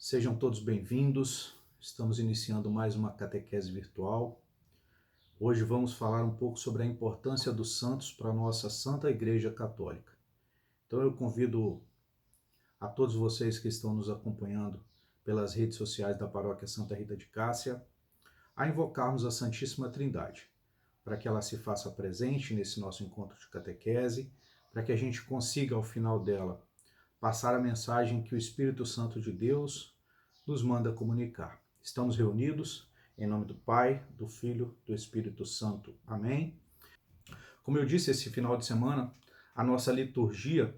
Sejam todos bem-vindos. Estamos iniciando mais uma catequese virtual. Hoje vamos falar um pouco sobre a importância dos santos para a nossa Santa Igreja Católica. Então eu convido a todos vocês que estão nos acompanhando pelas redes sociais da Paróquia Santa Rita de Cássia a invocarmos a Santíssima Trindade, para que ela se faça presente nesse nosso encontro de catequese, para que a gente consiga, ao final dela, passar a mensagem que o Espírito Santo de Deus nos manda comunicar. Estamos reunidos em nome do Pai, do Filho, do Espírito Santo. Amém? Como eu disse, esse final de semana, a nossa liturgia,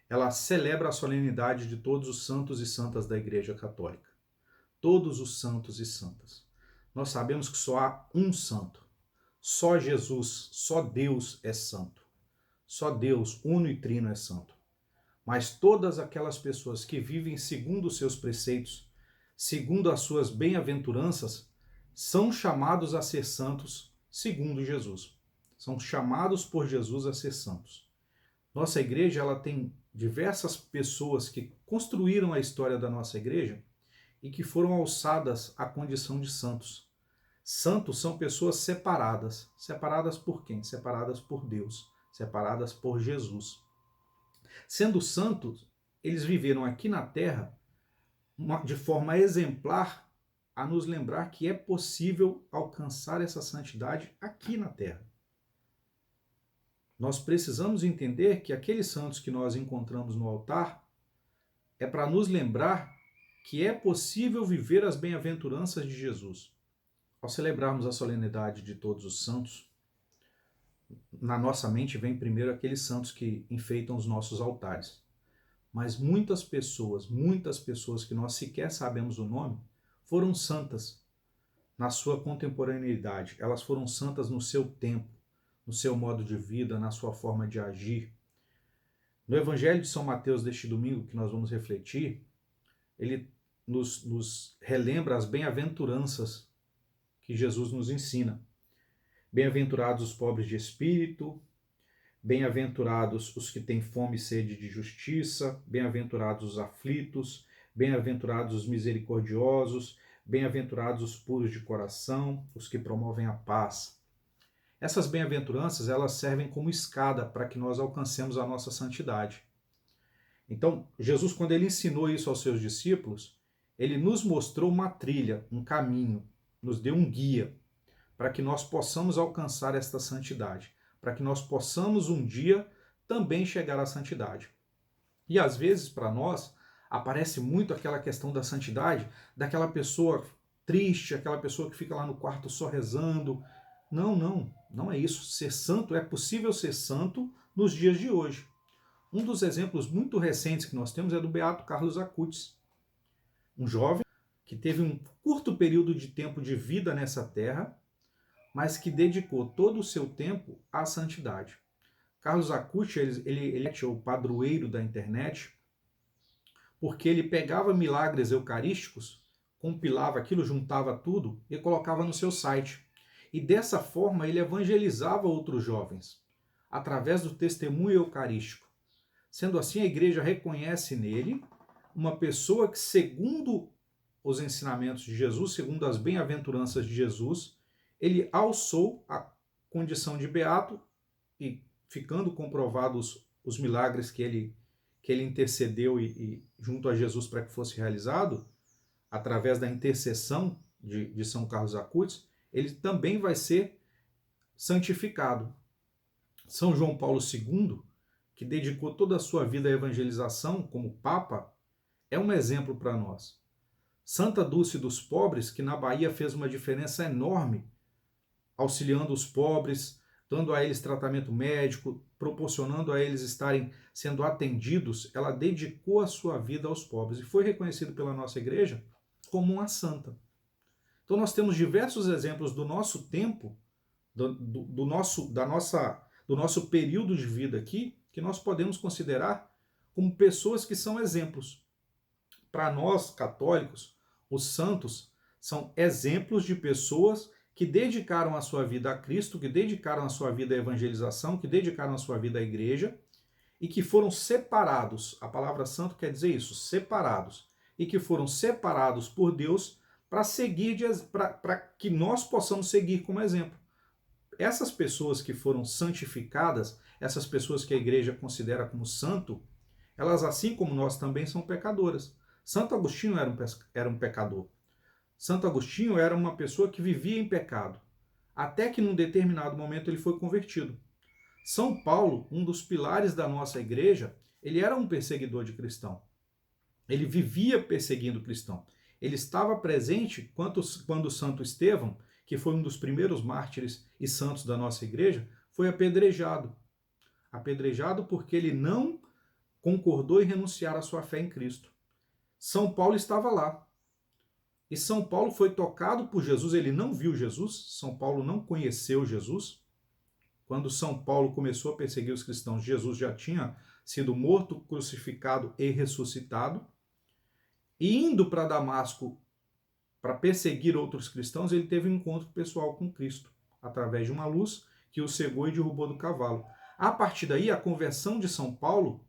ela celebra a solenidade de todos os santos e santas da Igreja Católica. Todos os santos e santas. Nós sabemos que só há um santo. Só Jesus, só Deus é santo. Só Deus, uno e trino, é santo. Mas todas aquelas pessoas que vivem segundo os seus preceitos, segundo as suas bem-aventuranças, são chamados a ser santos segundo Jesus. São chamados por Jesus a ser santos. Nossa igreja, ela tem diversas pessoas que construíram a história da nossa igreja e que foram alçadas à condição de santos. Santos são pessoas separadas. Separadas por quem? Separadas por Deus. Separadas por Jesus. Sendo santos, eles viveram aqui na Terra de forma exemplar a nos lembrar que é possível alcançar essa santidade aqui na Terra. Nós precisamos entender que aqueles santos que nós encontramos no altar é para nos lembrar que é possível viver as bem-aventuranças de Jesus. Ao celebrarmos a solenidade de todos os santos, na nossa mente vem primeiro aqueles santos que enfeitam os nossos altares. Mas muitas pessoas que nós sequer sabemos o nome, foram santas na sua contemporaneidade. Elas foram santas no seu tempo, no seu modo de vida, na sua forma de agir. No Evangelho de São Mateus deste domingo, que nós vamos refletir, ele nos relembra as bem-aventuranças que Jesus nos ensina. Bem-aventurados os pobres de espírito, bem-aventurados os que têm fome e sede de justiça, bem-aventurados os aflitos, bem-aventurados os misericordiosos, bem-aventurados os puros de coração, os que promovem a paz. Essas bem-aventuranças, elas servem como escada para que nós alcancemos a nossa santidade. Então, Jesus, quando ele ensinou isso aos seus discípulos, ele nos mostrou uma trilha, um caminho, nos deu um guia, para que nós possamos alcançar esta santidade, para que nós possamos um dia também chegar à santidade. E às vezes, para nós, aparece muito aquela questão da santidade, daquela pessoa triste, aquela pessoa que fica lá no quarto só rezando. Não é isso. Ser santo, é possível ser santo nos dias de hoje. Um dos exemplos muito recentes que nós temos é do beato Carlos Acutis, um jovem que teve um curto período de tempo de vida nessa terra, mas que dedicou todo o seu tempo à santidade. Carlos Acutis, ele é o padroeiro da internet, porque ele pegava milagres eucarísticos, compilava aquilo, juntava tudo e colocava no seu site. E dessa forma ele evangelizava outros jovens, através do testemunho eucarístico. Sendo assim, a igreja reconhece nele uma pessoa que, segundo os ensinamentos de Jesus, segundo as bem-aventuranças de Jesus, ele alçou a condição de beato e, ficando comprovados os milagres que ele intercedeu e junto a Jesus para que fosse realizado, através da intercessão de São Carlos Acutis, ele também vai ser santificado. São João Paulo II, que dedicou toda a sua vida à evangelização como Papa, é um exemplo para nós. Santa Dulce dos Pobres, que na Bahia fez uma diferença enorme, auxiliando os pobres, dando a eles tratamento médico, proporcionando a eles estarem sendo atendidos, ela dedicou a sua vida aos pobres e foi reconhecido pela nossa igreja como uma santa. Então nós temos diversos exemplos do nosso tempo, do nosso período de vida aqui, que nós podemos considerar como pessoas que são exemplos. Para nós, católicos, os santos são exemplos de pessoas que dedicaram a sua vida a Cristo, que dedicaram a sua vida à evangelização, que dedicaram a sua vida à igreja e que foram separados. A palavra santo quer dizer isso, separados. e que foram separados por Deus para seguir, para que nós possamos seguir como exemplo. Essas pessoas que foram santificadas, essas pessoas que a igreja considera como santo, elas, assim como nós, também são pecadoras. Santo Agostinho era um pecador. Santo Agostinho era uma pessoa que vivia em pecado, até que num determinado momento ele foi convertido. São Paulo, um dos pilares da nossa igreja, ele era um perseguidor de cristão. Ele vivia perseguindo cristão. Ele estava presente quando Santo Estevão, que foi um dos primeiros mártires e santos da nossa igreja, foi apedrejado. Apedrejado porque ele não concordou em renunciar à sua fé em Cristo. São Paulo estava lá. E São Paulo foi tocado por Jesus, ele não viu Jesus, São Paulo não conheceu Jesus. Quando São Paulo começou a perseguir os cristãos, Jesus já tinha sido morto, crucificado e ressuscitado. E indo para Damasco para perseguir outros cristãos, ele teve um encontro pessoal com Cristo, através de uma luz que o cegou e derrubou do cavalo. A partir daí, a conversão de São Paulo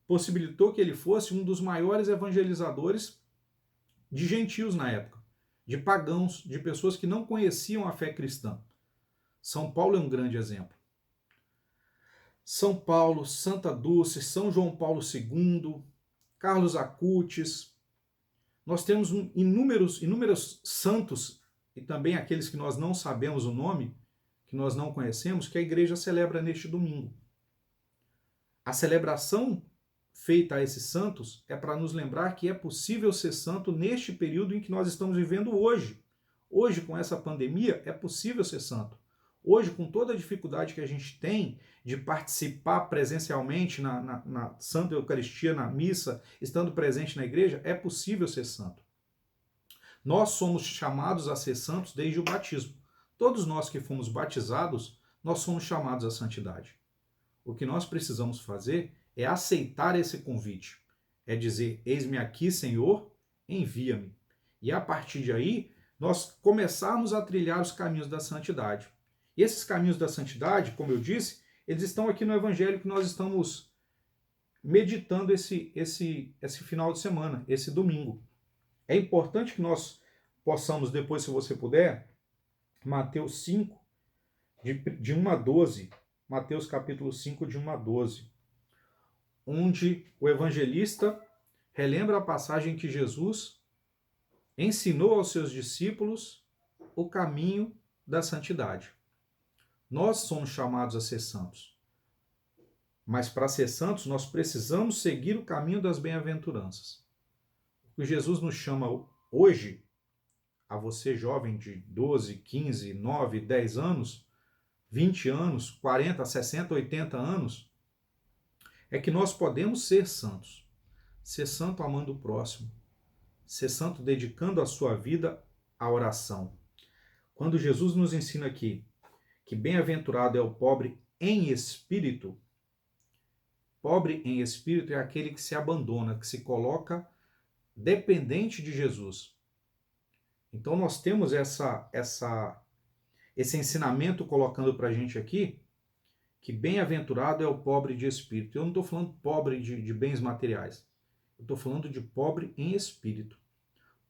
possibilitou que ele fosse um dos maiores evangelizadores de gentios na época, de pagãos, de pessoas que não conheciam a fé cristã. São Paulo é um grande exemplo. São Paulo, Santa Dulce, São João Paulo II, Carlos Acutis. Nós temos inúmeros santos, e também aqueles que nós não sabemos o nome, que nós não conhecemos, que a igreja celebra neste domingo. A celebração feita a esses santos é para nos lembrar que é possível ser santo neste período em que nós estamos vivendo hoje. Hoje, com essa pandemia, é possível ser santo. Hoje, com toda a dificuldade que a gente tem de participar presencialmente na Santa Eucaristia, na missa, estando presente na igreja, é possível ser santo. Nós somos chamados a ser santos desde o batismo. Todos nós que fomos batizados, nós somos chamados à santidade. O que nós precisamos fazer é aceitar esse convite. É dizer, eis-me aqui, Senhor, envia-me. E a partir de aí, nós começarmos a trilhar os caminhos da santidade. E esses caminhos da santidade, como eu disse, eles estão aqui no Evangelho que nós estamos meditando esse final de semana, esse domingo. É importante que nós possamos, depois, se você puder, Mateus 5, de 1 a 12, Mateus capítulo 5, de 1 a 12, onde o evangelista relembra a passagem que Jesus ensinou aos seus discípulos o caminho da santidade. Nós somos chamados a ser santos. Mas para ser santos, nós precisamos seguir o caminho das bem-aventuranças. O que Jesus nos chama hoje, a você jovem de 12, 15, 9, 10 anos, 20 anos, 40, 60, 80 anos, é que nós podemos ser santos. Ser santo amando o próximo. Ser santo dedicando a sua vida à oração. Quando Jesus nos ensina aqui que bem-aventurado é o pobre em espírito é aquele que se abandona, que se coloca dependente de Jesus. Então nós temos esse ensinamento colocando para a gente aqui, que bem-aventurado é o pobre de espírito. Eu não estou falando pobre de bens materiais. Eu estou falando de pobre em espírito.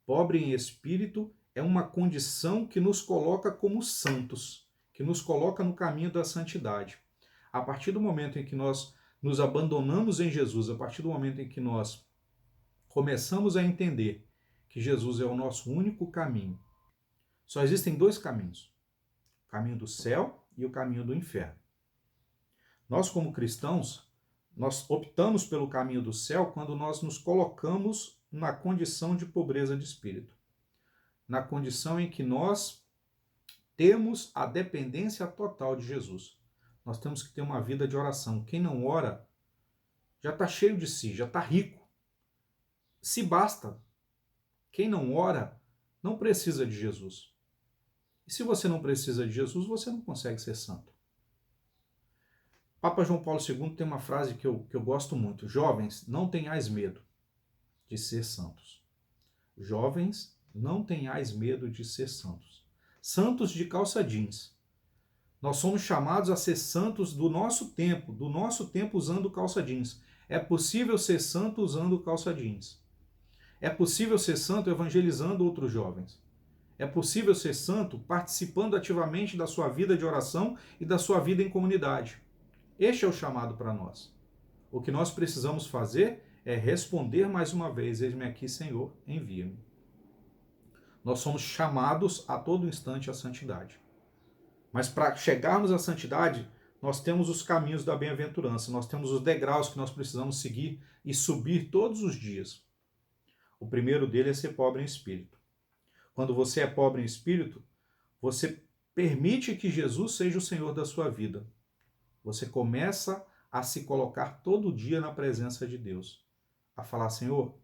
Pobre em espírito é uma condição que nos coloca como santos, que nos coloca no caminho da santidade. A partir do momento em que nós nos abandonamos em Jesus, a partir do momento em que nós começamos a entender que Jesus é o nosso único caminho, só existem dois caminhos: o caminho do céu e o caminho do inferno. Nós, como cristãos, nós optamos pelo caminho do céu quando nós nos colocamos na condição de pobreza de espírito, na condição em que nós temos a dependência total de Jesus. Nós temos que ter uma vida de oração. Quem não ora já está cheio de si, já está rico. Se basta. Quem não ora não precisa de Jesus. E se você não precisa de Jesus, você não consegue ser santo. Papa João Paulo II tem uma frase que eu gosto muito. Jovens, não tenhais medo de ser santos. Jovens, não tenhais medo de ser santos. Santos de calça jeans. Nós somos chamados a ser santos do nosso tempo usando calça jeans. É possível ser santo usando calça jeans. É possível ser santo evangelizando outros jovens. É possível ser santo participando ativamente da sua vida de oração e da sua vida em comunidade. Este é o chamado para nós. O que nós precisamos fazer é responder mais uma vez: eis-me aqui, Senhor, envia-me. Nós somos chamados a todo instante à santidade. Mas para chegarmos à santidade, nós temos os caminhos da bem-aventurança, nós temos os degraus que nós precisamos seguir e subir todos os dias. O primeiro dele é ser pobre em espírito. Quando você é pobre em espírito, você permite que Jesus seja o Senhor da sua vida. Você começa a se colocar todo dia na presença de Deus. A falar: Senhor,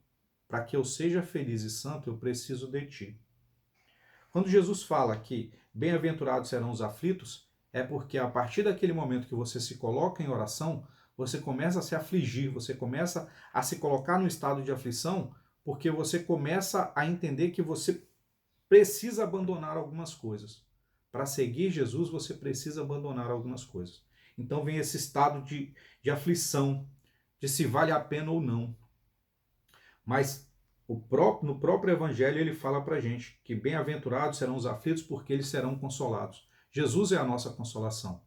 para que eu seja feliz e santo, eu preciso de Ti. Quando Jesus fala que bem-aventurados serão os aflitos, é porque a partir daquele momento que você se coloca em oração, você começa a se afligir, você começa a se colocar no estado de aflição, porque você começa a entender que você precisa abandonar algumas coisas. Para seguir Jesus, você precisa abandonar algumas coisas. Então vem esse estado de aflição, de se vale a pena ou não. Mas no próprio Evangelho ele fala para a gente que bem-aventurados serão os aflitos porque eles serão consolados. Jesus é a nossa consolação.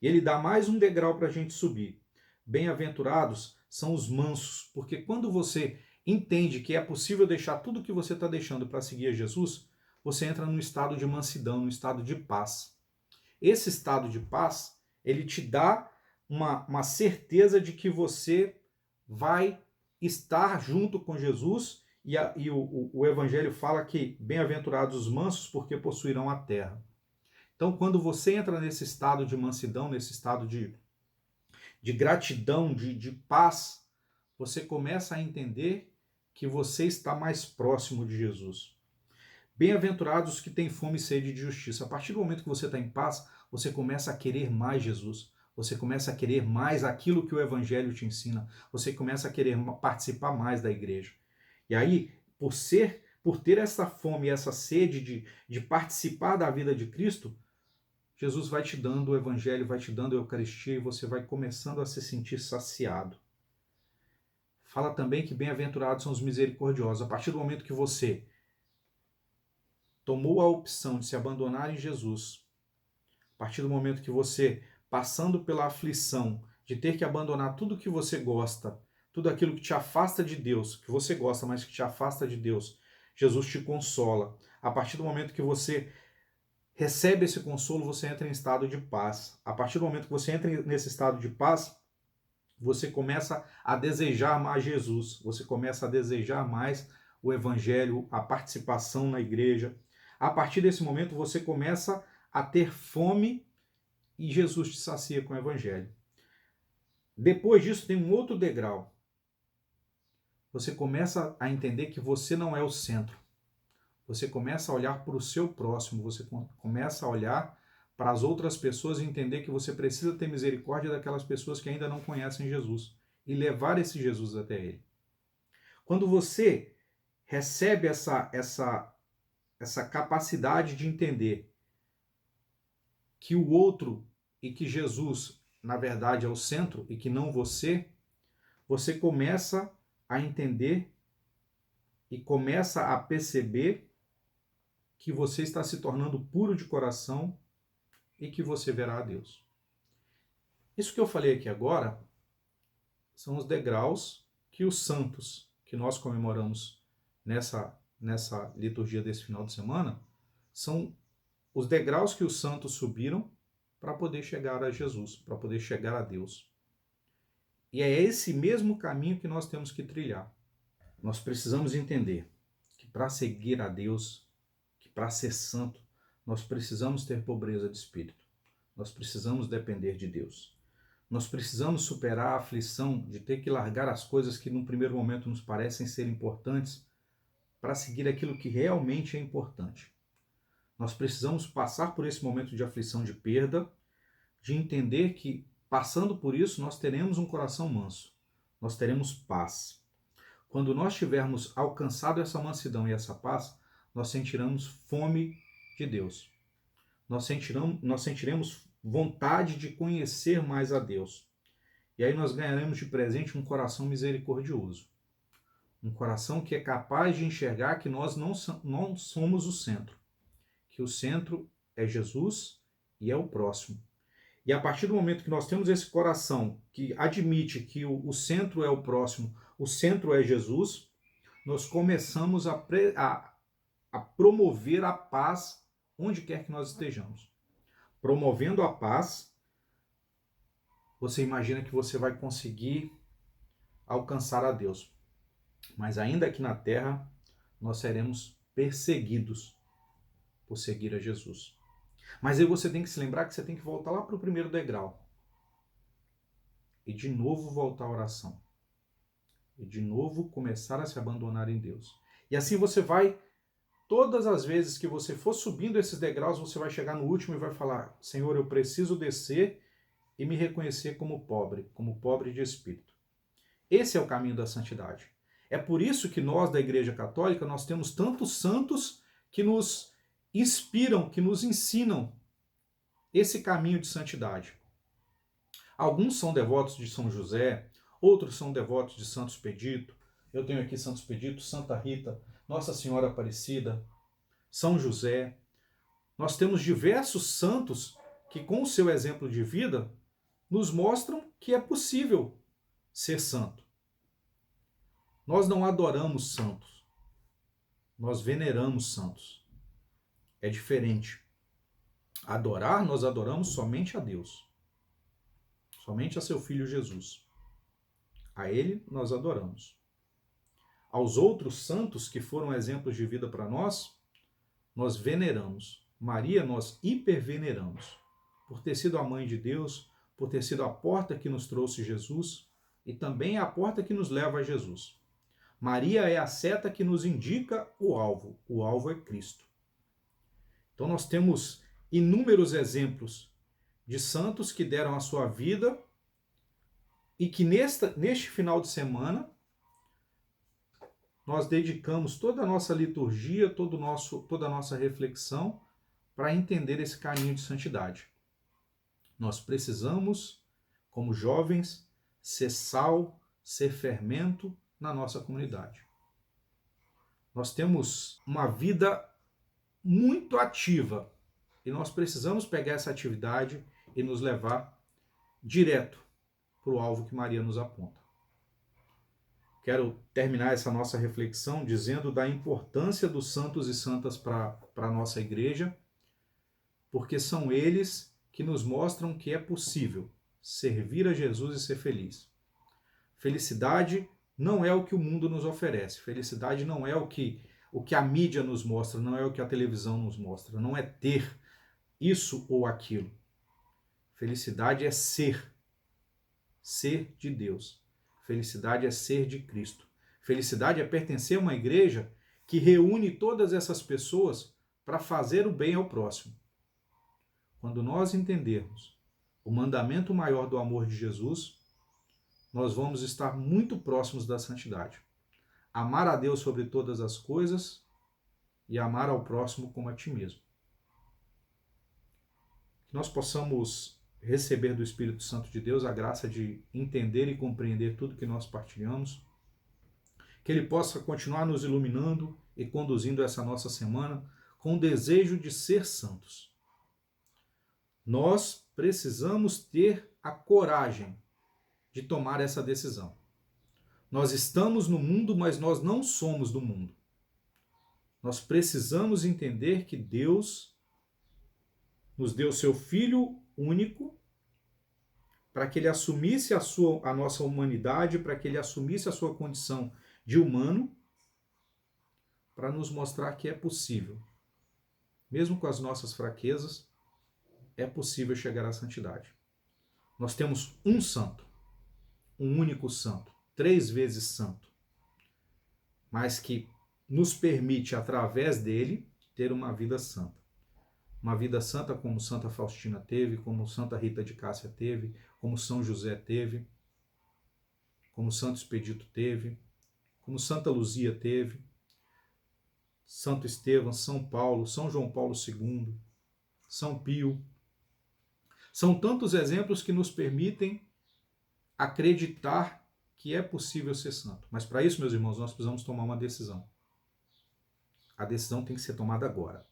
E ele dá mais um degrau para a gente subir. Bem-aventurados são os mansos, porque quando você entende que é possível deixar tudo o que você está deixando para seguir a Jesus, você entra num estado de mansidão, num estado de paz. Esse estado de paz, ele te dá uma certeza de que você vai estar junto com Jesus, e o Evangelho fala que bem-aventurados os mansos, porque possuirão a terra. Então, quando você entra nesse estado de mansidão, nesse estado de gratidão, de paz, você começa a entender que você está mais próximo de Jesus. Bem-aventurados que têm fome e sede de justiça. A partir do momento que você está em paz, você começa a querer mais Jesus. Você começa a querer mais aquilo que o Evangelho te ensina. Você começa a querer participar mais da igreja. E aí, por ter essa fome e essa sede de participar da vida de Cristo, Jesus vai te dando o Evangelho, vai te dando a Eucaristia e você vai começando a se sentir saciado. Fala também que bem-aventurados são os misericordiosos. A partir do momento que você tomou a opção de se abandonar em Jesus, a partir do momento que você, passando pela aflição de ter que abandonar tudo que você gosta, tudo aquilo que te afasta de Deus, que você gosta, mas que te afasta de Deus, Jesus te consola. A partir do momento que você recebe esse consolo, você entra em estado de paz. A partir do momento que você entra nesse estado de paz, você começa a desejar mais Jesus, você começa a desejar mais o Evangelho, a participação na igreja. A partir desse momento, você começa a ter fome e Jesus te sacia com o Evangelho. Depois disso, tem um outro degrau. Você começa a entender que você não é o centro. Você começa a olhar para o seu próximo, você começa a olhar para as outras pessoas e entender que você precisa ter misericórdia daquelas pessoas que ainda não conhecem Jesus e levar esse Jesus até ele. Quando você recebe essa capacidade de entender que o outro e que Jesus, na verdade, é o centro e que não você, você começa a entender e começa a perceber que você está se tornando puro de coração e que você verá a Deus. Isso que eu falei aqui agora são os degraus que os santos que nós comemoramos nessa liturgia desse final de semana são os degraus que os santos subiram para poder chegar a Jesus, para poder chegar a Deus. E é esse mesmo caminho que nós temos que trilhar. Nós precisamos entender que para seguir a Deus, que para ser santo, nós precisamos ter pobreza de espírito. Nós precisamos depender de Deus. Nós precisamos superar a aflição de ter que largar as coisas que num primeiro momento nos parecem ser importantes para seguir aquilo que realmente é importante. Nós precisamos passar por esse momento de aflição, de perda, de entender que, passando por isso, nós teremos um coração manso, nós teremos paz. Quando nós tivermos alcançado essa mansidão e essa paz, nós sentiremos fome de Deus. Nós sentiremos vontade de conhecer mais a Deus. E aí nós ganharemos de presente um coração misericordioso. Um coração que é capaz de enxergar que nós não somos o centro, que o centro é Jesus e é o próximo. E a partir do momento que nós temos esse coração que admite que o centro é o próximo, o centro é Jesus, nós começamos a promover a paz onde quer que nós estejamos. Promovendo a paz, você imagina que você vai conseguir alcançar a Deus. Mas ainda aqui na terra, nós seremos perseguidos por seguir a Jesus. Mas aí você tem que se lembrar que você tem que voltar lá para o primeiro degrau. E de novo voltar à oração. E de novo começar a se abandonar em Deus. E assim você vai, todas as vezes que você for subindo esses degraus, você vai chegar no último e vai falar: Senhor, eu preciso descer e me reconhecer como pobre de espírito. Esse é o caminho da santidade. É por isso que nós da Igreja Católica, nós temos tantos santos que nos inspiram, que nos ensinam esse caminho de santidade. Alguns são devotos de São José, outros são devotos de Santo Expedito. Eu tenho aqui Santo Expedito, Santa Rita, Nossa Senhora Aparecida, São José. Nós temos diversos santos que, com o seu exemplo de vida, nos mostram que é possível ser santo. Nós não adoramos santos, nós veneramos santos. É diferente. Adorar, nós adoramos somente a Deus, somente a seu Filho Jesus. A Ele nós adoramos. Aos outros santos que foram exemplos de vida para nós veneramos. Maria nós hiperveneramos, por ter sido a mãe de Deus, por ter sido a porta que nos trouxe Jesus e também a porta que nos leva a Jesus. Maria é a seta que nos indica o alvo é Cristo. Então nós temos inúmeros exemplos de santos que deram a sua vida e que neste final de semana nós dedicamos toda a nossa liturgia, toda a nossa reflexão para entender esse caminho de santidade. Nós precisamos, como jovens, ser sal, ser fermento na nossa comunidade. Nós temos uma vida muito ativa e nós precisamos pegar essa atividade e nos levar direto para o alvo que Maria nos aponta. Quero terminar essa nossa reflexão dizendo da importância dos santos e santas para a nossa igreja, porque são eles que nos mostram que é possível servir a Jesus e ser feliz. Felicidade não é o que o mundo nos oferece. Felicidade não é o que a mídia nos mostra, não é o que a televisão nos mostra. Não é ter isso ou aquilo. Felicidade é ser de Deus. Felicidade é ser de Cristo. Felicidade é pertencer a uma igreja que reúne todas essas pessoas para fazer o bem ao próximo. Quando nós entendermos o mandamento maior do amor de Jesus, nós vamos estar muito próximos da santidade. Amar a Deus sobre todas as coisas e amar ao próximo como a ti mesmo. Que nós possamos receber do Espírito Santo de Deus a graça de entender e compreender tudo que nós partilhamos, que Ele possa continuar nos iluminando e conduzindo essa nossa semana com o desejo de ser santos. Nós precisamos ter a coragem de tomar essa decisão. Nós estamos no mundo, mas nós não somos do mundo. Nós precisamos entender que Deus nos deu seu Filho único para que ele assumisse a nossa humanidade, para que ele assumisse a sua condição de humano, para nos mostrar que é possível. Mesmo com as nossas fraquezas, é possível chegar à santidade. Nós temos um santo, um único santo, 3 vezes santo, mas que nos permite, através dele, ter uma vida santa. Uma vida santa como Santa Faustina teve, como Santa Rita de Cássia teve, como São José teve, como Santo Expedito teve, como Santa Luzia teve, Santo Estevão, São Paulo, São João Paulo II, São Pio. São tantos exemplos que nos permitem acreditar que é possível ser santo. Mas para isso, meus irmãos, nós precisamos tomar uma decisão. A decisão tem que ser tomada agora.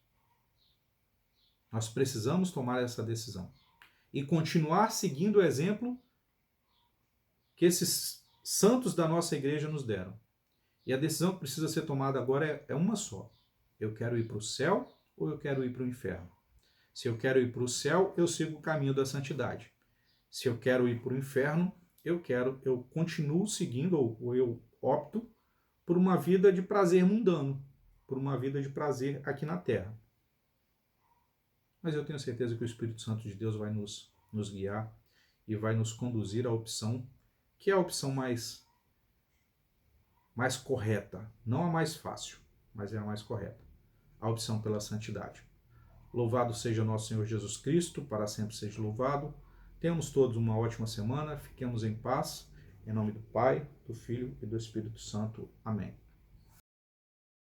Nós precisamos tomar essa decisão. E continuar seguindo o exemplo que esses santos da nossa igreja nos deram. E a decisão que precisa ser tomada agora é uma só. Eu quero ir para o céu ou eu quero ir para o inferno? Se eu quero ir para o céu, eu sigo o caminho da santidade. Se eu quero ir para o inferno, eu continuo seguindo, ou eu opto por uma vida de prazer mundano, por uma vida de prazer aqui na terra. Mas eu tenho certeza que o Espírito Santo de Deus vai nos guiar e vai nos conduzir à opção, que é a opção mais correta. Não a mais fácil, mas é a mais correta. A opção pela santidade. Louvado seja nosso Senhor Jesus Cristo, para sempre seja louvado. Tenhamos todos uma ótima semana, fiquemos em paz. Em nome do Pai, do Filho e do Espírito Santo. Amém.